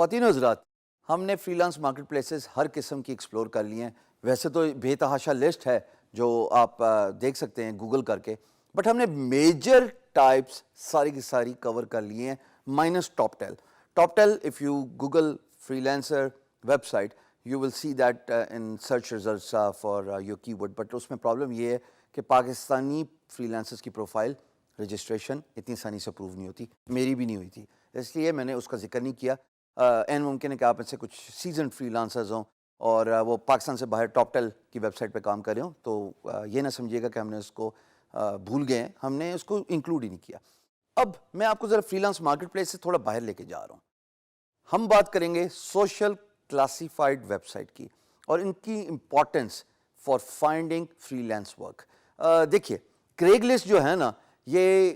خواتین و حضرات، ہم نے فری لانس مارکیٹ پلیسز ہر قسم کی ایکسپلور کر لی ہیں. ویسے تو بے تحاشا لسٹ ہے جو آپ دیکھ سکتے ہیں گوگل کر کے، بٹ ہم نے میجر ٹائپس ساری کی ساری کور کر لیے ہیں minus Toptal. Toptal if you google freelancer website you will see that in search results for your keyword. But اس میں پرابلم یہ ہے کہ پاکستانی فری لانسرس کی پروفائل رجسٹریشن اتنی آسانی سے اپروو نہیں ہوتی، میری بھی نہیں ہوئی تھی، اس لیے میں نے اس کا ذکر نہیں کیا. این ممکن ہے کہ آپ میں سے کچھ سیزن فری لانسرز ہوں اور وہ پاکستان سے باہر ٹاپ ٹیل کی ویب سائٹ پہ کام کر رہے ہوں، تو یہ نہ سمجھیے گا کہ ہم نے اس کو بھول گئے ہیں، ہم نے اس کو انکلوڈ ہی نہیں کیا. اب میں آپ کو ذرا فری لانس مارکیٹ پلیس سے تھوڑا باہر لے کے جا رہا ہوں. ہم بات کریں گے سوشل کلاسیفائڈ ویب سائٹ کی اور ان کی importance for finding free lance work. دیکھیے کریگ لسٹ جو ہے نا، یہ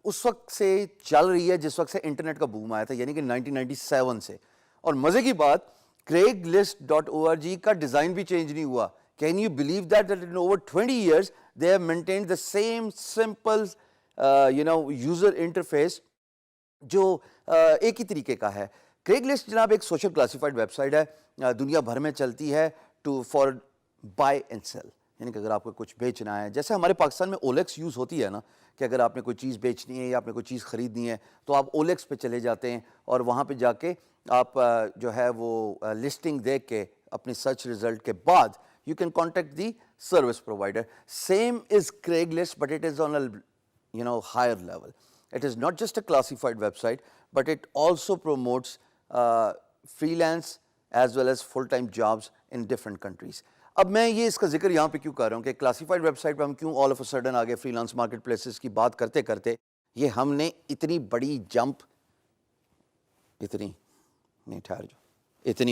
اس وقت سے چل رہی ہے جس وقت سے انٹرنیٹ کا بوم آیا تھا، یعنی کہ 1997 سے. اور مزے کی بات، کریگ لسٹ .org کا ڈیزائن بھی چینج نہیں ہوا. Can you believe that in over 20 years they have maintained the same simple user interface جو ایک ہی طریقے کا ہے. کریگ لسٹ جناب ایک سوشل کلاسیفائڈ ویب سائٹ ہے، دنیا بھر میں چلتی ہے فار بائی اینڈ سیل. یعنی کہ اگر آپ کو کچھ بیچنا ہے، جیسے ہمارے پاکستان میں اولیکس یوز ہوتی ہے نا، کہ اگر آپ نے کوئی چیز بیچنی ہے یا آپ نے کوئی چیز خریدنی ہے تو آپ اولیکس پہ چلے جاتے ہیں اور وہاں پہ جا کے آپ جو ہے وہ لسٹنگ دیکھ کے اپنی سرچ رزلٹ کے بعد you can contact the service provider. Same as Craigslist but it is on higher level. It is not just a classified website, but it also promotes freelance as well as full-time jobs in different countries. اب میں یہ اس کا ذکر یہاں پہ کیوں کر رہا ہوں کہ کلاسیفائڈ ویب سائٹ پہ ہم کیوں آل آف اے سڈن آگے فری لانس مارکیٹ پلیسز کی بات کرتے کرتے یہ ہم نے اتنی بڑی جمپ اتنی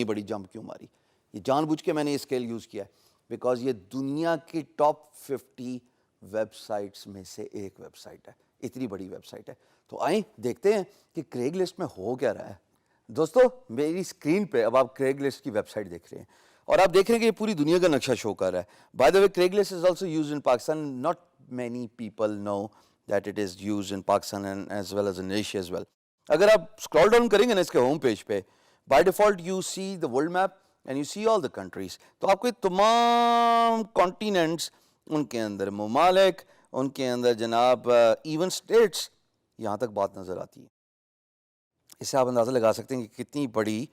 بڑی جمپ کیوں ماری. یہ جان بوجھ کے میں نے یہ اسکیل یوز کیا ہے بیکاز یہ دنیا کی ٹاپ 50 ویب سائٹس میں سے ایک ویب سائٹ ہے، اتنی بڑی ویب سائٹ ہے. تو آئیں دیکھتے ہیں کہ کریگ لسٹ میں ہو کیا رہا ہے. دوستو میری اسکرین پہ اب آپ کریگ لسٹ کی ویب سائٹ دیکھ رہے ہیں اور آپ دیکھ رہے ہیں کہ یہ پوری دنیا کا نقشہ شو کر رہا ہے. By the way Craigslist is also used in Pakistan. Not many people know that it is used in Pakistan and as well as in Asia as well. اگر آپ اسکرول ڈاؤن کریں گے نا اس کے ہوم پیج پہ، by default you see the world map and you see all the countries. تو آپ کو تمام کانٹیننٹس، ان کے اندر ممالک، ان کے اندر جناب ایون اسٹیٹس، یہاں تک بات نظر آتی ہے. اس سے آپ اندازہ لگا سکتے ہیں کہ کتنی بڑی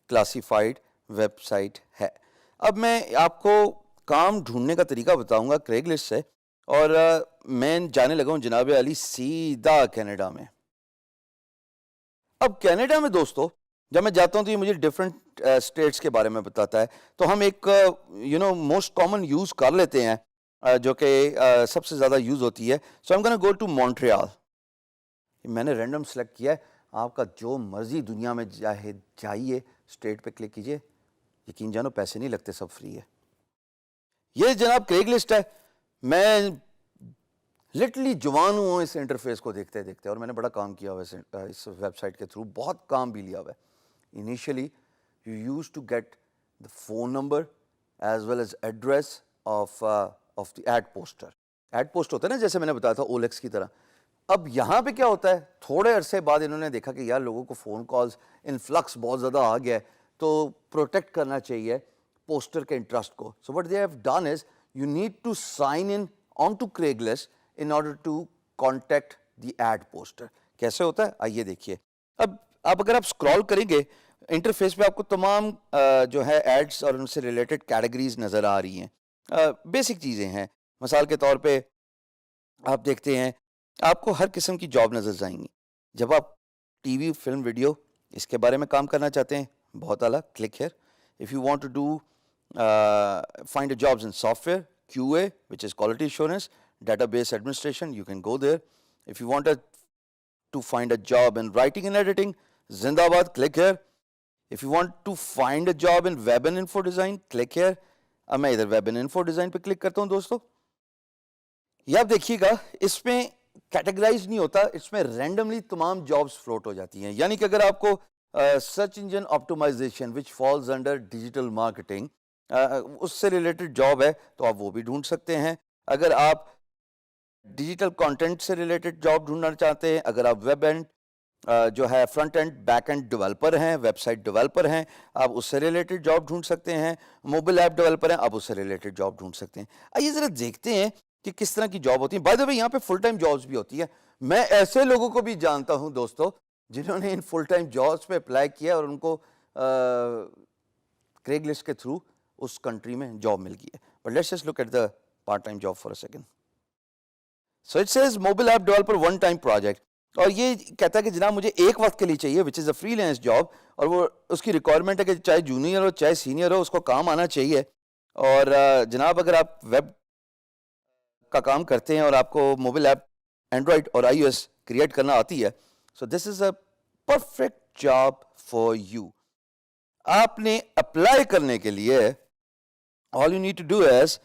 کلاسیفائڈ ویب سائٹ ہے. اب میں آپ کو کام ڈھونڈنے کا طریقہ بتاؤں گا کریگ لسٹ سے، اور میں جانے لگا ہوں جناب علی سیدھا کینیڈا میں. اب کینیڈا میں دوستو جب میں جاتا ہوں تو یہ مجھے ڈفرینٹ اسٹیٹس کے بارے میں بتاتا ہے. تو ہم ایک موسٹ کامن یوز کر لیتے ہیں جو کہ سب سے زیادہ یوز ہوتی ہے. So I'm gonna go to Montreal. میں نے رینڈم سلیکٹ کیا ہے، آپ کا جو مرضی دنیا میں جائیے اسٹیٹ پہ کلک کیجئے، یقین جانو پیسے نہیں لگتے، سب فری ہے. یہ جناب کریگ لسٹ ہے. میں لٹرلی جوان ہوں اس انٹرفیس کو دیکھتے دیکھتے، اور میں نے بڑا کام کیا ہوا ہے اس ویب سائٹ کے تھرو، بہت کام بھی لیا ہوا ہے. Initially you use to get the phone number as well as address of the ad poster. Ad post ہوتا ہے نا جیسے میں نے بتایا تھا اولیکس کی طرح. اب یہاں پہ کیا ہوتا ہے، تھوڑے عرصے بعد انہوں نے دیکھا کہ یار لوگوں کو فون کالز انفلکس بہت زیادہ آ گیا ہے، تو پروٹیکٹ کرنا چاہیے پوسٹر کے انٹرسٹ کو. So what they have done is you need to sign in on to Craigslist in order to contact the ad poster. کیسے ہوتا ہے آئیے دیکھیے. اب اگر آپ اسکرول کریں گے انٹرفیس پہ آپ کو تمام جو ہے ایڈس اور ان سے ریلیٹڈ کیٹیگریز نظر آ رہی ہیں. بیسک چیزیں ہیں. مثال کے طور پہ آپ دیکھتے ہیں آپ کو ہر قسم کی جاب نظر آئیں گی. جب آپ ٹی وی، فلم، ویڈیو اس کے بارے میں کام کرنا چاہتے ہیں، بہت اعلیٰ، click here. If you want to do find a jobs in software, Q A which is quality assurance, database administration, you can go there. If you want to find a job in writing and editing, زندہ آباد، click here. If you want to find a job in web and info design, click here. اب میں ادھر web and info design پہ click کرتا ہوں دوستو. یہ آپ دیکھیے گا اس میں کیٹیگرائز نہیں ہوتا، اس میں رینڈملی تمام جابز فلوٹ ہو جاتی ہیں. یعنی کہ اگر آپ کو سرچ انجن آپٹیمائزیشن وچ فالز انڈر ڈیجیٹل مارکیٹنگ اس سے ریلیٹڈ جاب ہے تو آپ وہ بھی ڈھونڈ سکتے ہیں. اگر آپ ڈیجیٹل کانٹینٹ سے ریلیٹڈ جاب ڈھونڈنا چاہتے ہیں، اگر آپ ویب اینڈ جو ہے front end back and developer ہیں, ویب سائٹ ڈیولپر ہیں, آپ اس سے ریلیٹڈ جاب ڈھونڈ سکتے ہیں. موبائل ایپ ڈیولپر ہیں, آپ اس سے ریلیٹڈ جاب ڈھونڈ سکتے ہیں. آئیے ذرا دیکھتے ہیں کہ کس طرح کی جاب ہوتی ہیں. بائی دا وے یہاں پہ فل ٹائم جابس بھی ہوتی ہیں. میں ایسے لوگوں کو بھی جانتا ہوں دوستو جنہوں نے ان فل ٹائم جابس پہ اپلائی کیا اور ان کو کریگ لسٹ کے تھرو اس کنٹری میں جاب مل گئی ہے. But let's just look at the part time job for a second. So it says mobile app developer one time project, اور یہ کہتا ہے کہ جناب مجھے ایک وقت کے لیے چاہیے وچ از اے فری لینس جاب, اور وہ اس کی ریکوائرمنٹ ہے کہ چاہے جونیئر ہو چاہے سینئر ہو اس کو کام آنا چاہیے. اور جناب اگر آپ ویب کا کام کرتے ہیں اور آپ کو موبائل ایپ اینڈرائڈ اور آئی او ایس کریٹ کرنا آتی ہے, so this is a perfect job for you. آپ نے اپلائی کرنے کے لیے all you need to do is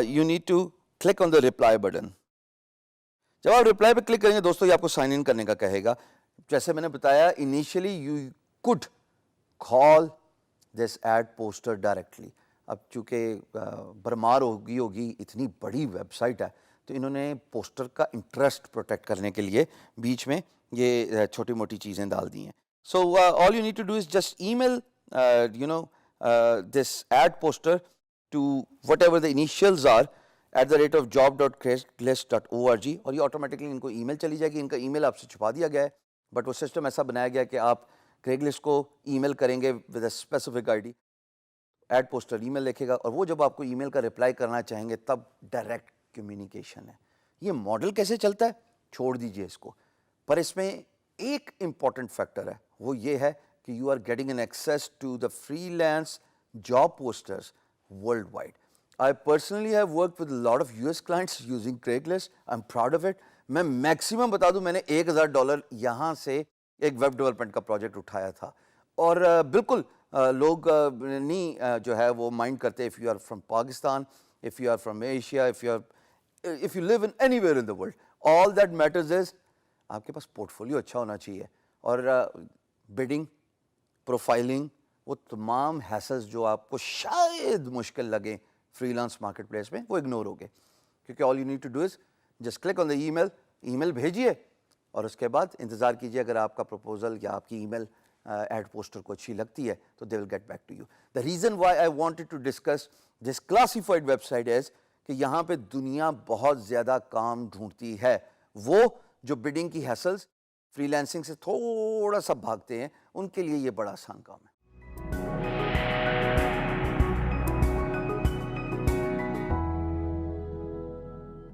you need to click on the reply button. جب آپ ریپلائی پہ کلک کریں گے دوستو یہ آپ کو سائن ان کرنے کا کہے گا. جیسے میں نے بتایا initially you could call this ad poster directly. اب چونکہ برمار ہوگی اتنی بڑی ویب سائٹ ہے تو انہوں نے پوسٹر کا انٹرسٹ پروٹیکٹ کرنے کے لیے بیچ میں یہ چھوٹی موٹی چیزیں ڈال دی ہیں. سو all you need to do is just email this ad poster to whatever the initials are @job.craigslist.org, اور یہ آٹومیٹکلی ان کو ای میل چلی جائے گی. ان کا ای میل آپ سے چھپا دیا گیا ہے, بٹ وہ سسٹم ایسا بنایا گیا کہ آپ کریگ لسٹ کو ای میل کریں گے with a specific I D, ad poster email لکھے گا, اور وہ جب آپ کو ای میل کا رپلائی کرنا چاہیں گے تب ڈائریکٹ کمیونیکیشن ہے. یہ ماڈل کیسے چلتا ہے چھوڑ دیجئے اس کو, پر اس میں ایک امپورٹنٹ فیکٹر ہے, وہ یہ ہے کہ you are getting an access to the free job posters worldwide. I personally have worked with a lot of US clients using Craigslist. I'm proud of it. میں میکسیمم بتا دوں میں نے $1,000 یہاں سے ایک ویب ڈیولپمنٹ کا project اٹھایا تھا, اور بالکل لوگ نہیں جو ہے وہ مائنڈ کرتے. if you are from Pakistan, if you are from Asia, if you live in anywhere in the world, all that matters is آپ کے پاس پورٹ فولیو اچھا ہونا چاہیے, اور بڈنگ, پروفائلنگ, وہ تمام ہیسلز جو آپ کو شاید مشکل لگیں فری لانس مارکیٹ پلیس میں وہ اگنور ہو گئے, کیونکہ all you need to do is just click on the email بھیجیے, اور اس کے بعد انتظار کیجیے. اگر آپ کا پروپوزل یا آپ کی ای میل ایڈ پوسٹر کو اچھی لگتی ہے تو they will get back to you. The reason why I wanted to discuss this classified website is کہ یہاں پہ دنیا بہت زیادہ کام ڈھونڈتی ہے. وہ جو بڈنگ کی ہیسلز فری لینسنگ سے تھوڑا سا بھاگتے ہیں ان کے لیے یہ بڑا آسان کام ہے.